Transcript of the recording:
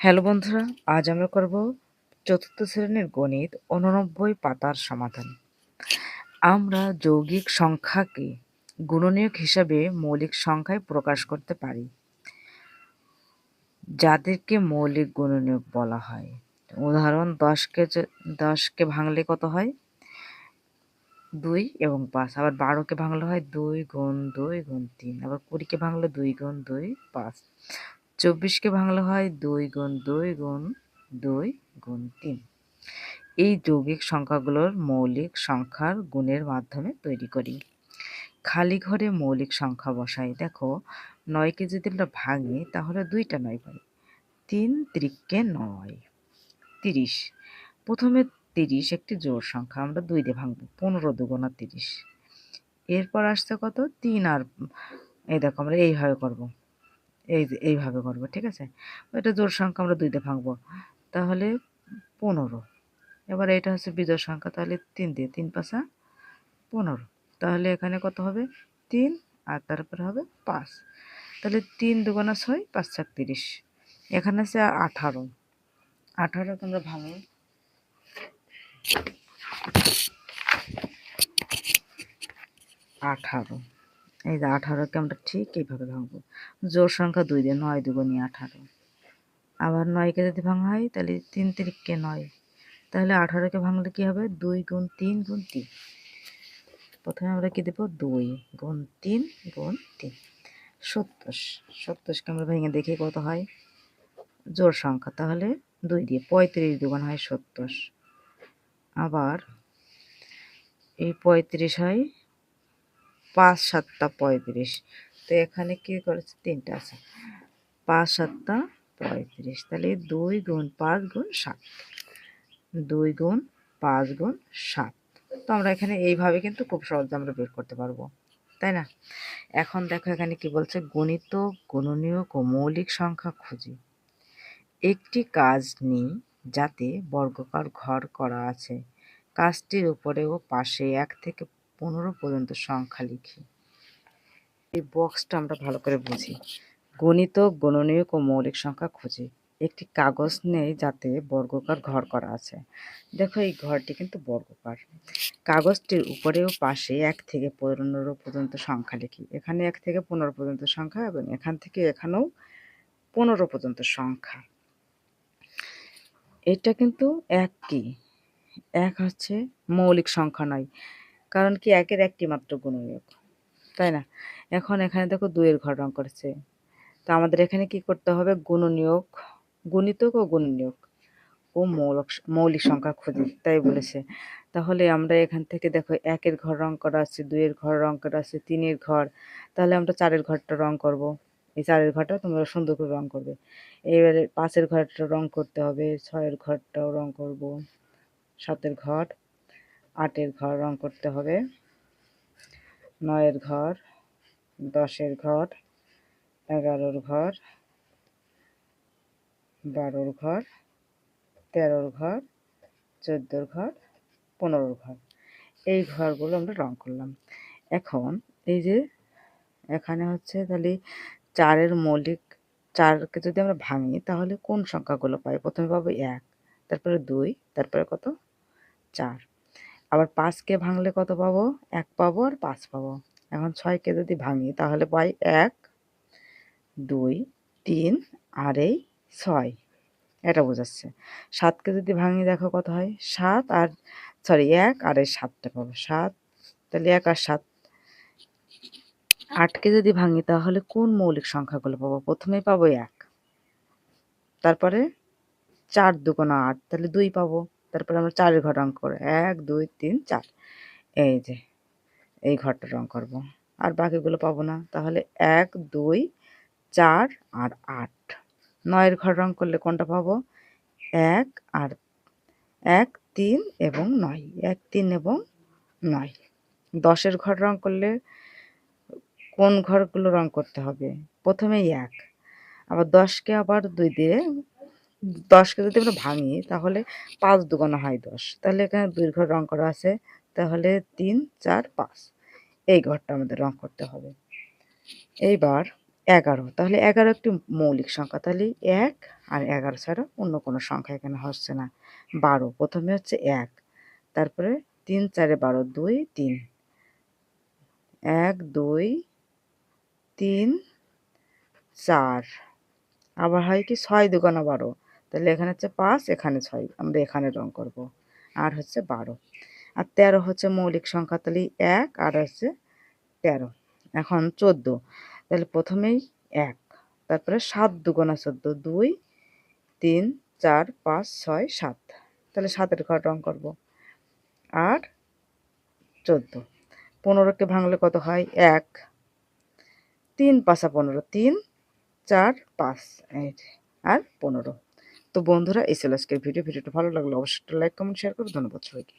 Hello বন্ধুরা, আজ আমরা করব চতুর্থ শ্রেণীর গণিত 89 পাতার সমাধান। আমরা যৌগিক সংখ্যাকে গুণনীয়ক হিসাবে মৌলিক সংখ্যায় প্রকাশ করতে পারি, যাদেরকে মৌলিক গুণনীয়ক বলা হয়। উদাহরণ 10কে ভাঙলে কত হয়? 2 এবং 5। আবার 12কে ভাঙলে হয় 2 গুণ 2 গুণ 3। আবার 20কে ভাঙলে 2 গুণ 2 5। 24কে ভাঙলে হয় 2 গুণ 2 গুণ 2 গুণ 3। এই যৌগিক সংখ্যাগুলোর মৌলিক সংখ্যার গুণের মাধ্যমে তৈরি করি। খালি ঘরে মৌলিক সংখ্যা বসাই। দেখো, 9কে যদি আমরা ভাঙি তাহলে 2টা 9 পাই। 3 3কে 9, 30। প্রথমে 30 একটি জোড় সংখ্যা, আমরা 2 দিয়ে ভাঙবো। 15 দুগুণা 30। এরপর আসছে কত? 3 আর এই দেখো আমরা এইভাবে করব, এইভাবে করব, ঠিক আছে? এটা জোড় সংখ্যা, আমরা 2 দিয়ে ভাঙবো, তাহলে 15। এবার এটা হচ্ছে বিজোড় সংখ্যা, তাহলে 3 দিয়ে 3 5 15। তাহলে এখানে কত হবে? 3 আর তারপরে হবে 5। তাহলে 3 দুগুণা 6, 5 7 30। এখানে আছে 18। 18কে আমরা ভাঙি। 18, এই যে 18কে আমরা ঠিক এইভাবে ভাঙবো। জোড় সংখ্যা 2 দিয়ে, 9 দুগুণে 18। আবার 9কে যদি ভাঙা হয় তাহলে 3 3কে 9। তাহলে 18কে ভাঙলে কি হবে? 2 গুণ 3 গুণ 3। প্রথমে আমরা কি দেব? 2 গুণ 3 গুণ 3, 27। 27কে আমরা ভেঙে দেখি কত হয়। জোড় সংখ্যা, তাহলে 2 দিয়ে 35 দুগুণ হয় 70। আবার এই 35 হয় 5 7 35। তো এখানে কি করেছে? 3টা আছে। 5 7 35। তাহলে 2 গুণ 5 গুণ 7। 2 গুণ 5 গুণ 7। তো আমরা এখানে এইভাবে কিন্তু খুব সহজে আমরা বের করতে পারবো, তাই না? এখন দেখো এখানে কি বলছে? গণিত, গুণনীয়ক ও মৌলিক সংখ্যা খুঁজি। একটি কাজ নিই যাতে বর্গাকার ঘর করা আছে। কাজটির উপরে ও পাশে 1 থেকে 15 পর্যন্ত সংখ্যা লিখি। এই বক্সটা আমরা ভালো করে বুঝি। গণিত, গুণনীয়ক ও মৌলিক সংখ্যা খুঁজি। একটি কাগজ নেই যাতে বর্গাকার ঘর করা আছে। দেখো, এই ঘরটি কিন্তু বর্গাকার। কাগজটির উপরে ও পাশে 1 থেকে 15 পর্যন্ত সংখ্যা লিখি। এখানে 1 থেকে 15 পর্যন্ত সংখ্যা এবং এখান থেকে এখানেও 15 পর্যন্ত সংখ্যা। এটা কিন্তু এক কি? এক হচ্ছে মৌলিক সংখ্যা নয়, কারণ কি? একের একটি মাত্র গুণনীয়ক, তাই না? এখন এখানে দেখো 2 এর ঘর রং করেছে। তো আমাদের এখানে কি করতে হবে? গুণনীয়ক, গুণিতক ও গুণনীয়ক ও মৌলিক সংখ্যা খুঁজি, তাই বলেছে। তাহলে আমরা এখান থেকে দেখো 1 এর ঘর রং করা আছে, 2 এর ঘর রং করা আছে, 3 এর ঘর। তাহলে আমরা 4 এর ঘরটা রং করব। এই 4 এর ঘরটা তোমরা সুন্দর করে রং করবে। এবারে 5 এর ঘরটা রং করতে হবে, 6 এর ঘরটাও রং করব, 7 এর ঘর, 8 এর ঘর রং করতে হবে, 9 এর ঘর, 10 এর ঘর, 11 এর ঘর, 12 এর ঘর, 13 এর ঘর, 14 এর ঘর, 15 এর ঘর। এই ঘরগুলো আমরা রং করলাম। এখন এই যে এখানে হচ্ছে তাহলে 4 এর মৌলিক, 4কে যদি আমরা ভাঙি তাহলে কোন সংখ্যাগুলো পাই? প্রথমে পাবো 1, তারপরে 2, তারপরে কত? 4। আবার 5কে ভাঙলে কত পাবো? 1 পাবো আর 5 পাবো। এখন 6কে যদি ভাঙি তাহলে পাই 1, 2, 3 আর এই 6। এটা বোঝাচ্ছে। 7কে যদি ভাঙি দেখো কত হয়? 7 আর 1 আর এই 7টা পাবো। 7, তাহলে 1 আর 7। 8কে যদি ভাঙি তাহলে কোন মৌলিক সংখ্যাগুলো পাবো? প্রথমেই পাবো 1, তারপরে 4 দুগুণা 8, তাহলে 2 পাবো। তারপরে আমরা 4 এর ঘর রং করব। 1 2 3 4। এই যে এই ঘরটা রং করব। আর বাকিগুলো পাবো না। তাহলে 1 2 4 আর 8। 9 এর ঘর রং করলে কোনটা পাবো? 1 আর 1 3 এবং 9। 1 3 এবং 9। 10 এর ঘর রং করলে কোন ঘরগুলো রং করতে হবে? প্রথমেই 1। আবার 10কে আবার 2 দিয়ে, 10কে যদি আমরা ভাঙি তাহলে 5 দুগুণা হয় 10। তাহলে এখানে 2 ঘর রং করা আছে। তাহলে 3 4 5। এই ঘরটা আমাদের রং করতে হবে। এইবার 11, তাহলে 11 একটি মৌলিক সংখ্যা। তাহলে 1 আর 11 ছাড়া অন্য কোনো সংখ্যা এখানে হচ্ছে না। 12 প্রথমে হচ্ছে 1, তারপরে 3 4 এ 12, 2 3, 1 2 3 4, আবার হয় কি 6 দুগুণা 12, তাহলে এখানে হচ্ছে 5, এখানে 6, আমরা এখানে রং করব। আর হচ্ছে 12 আর 13 হচ্ছে মৌলিক সংখ্যা, তাহলে 1 আর হচ্ছে 13। এখন 14, তাহলে প্রথমেই 1, তারপরে 7 দুগুণা 14, 2 3 4 5 6 7, তাহলে 7-এর ঘর রং করব। আর 14, 15কে ভাঙলে কত হয়? 1, 3 5 15, 3 4 5, এই যে, আর 15। তো বন্ধুরা, এই ছিল আজকের ভিডিওটা ভালো লাগলে অবশ্যই একটা লাইক কমেন্ট শেয়ার করো। ধন্যবাদ সবাইকে।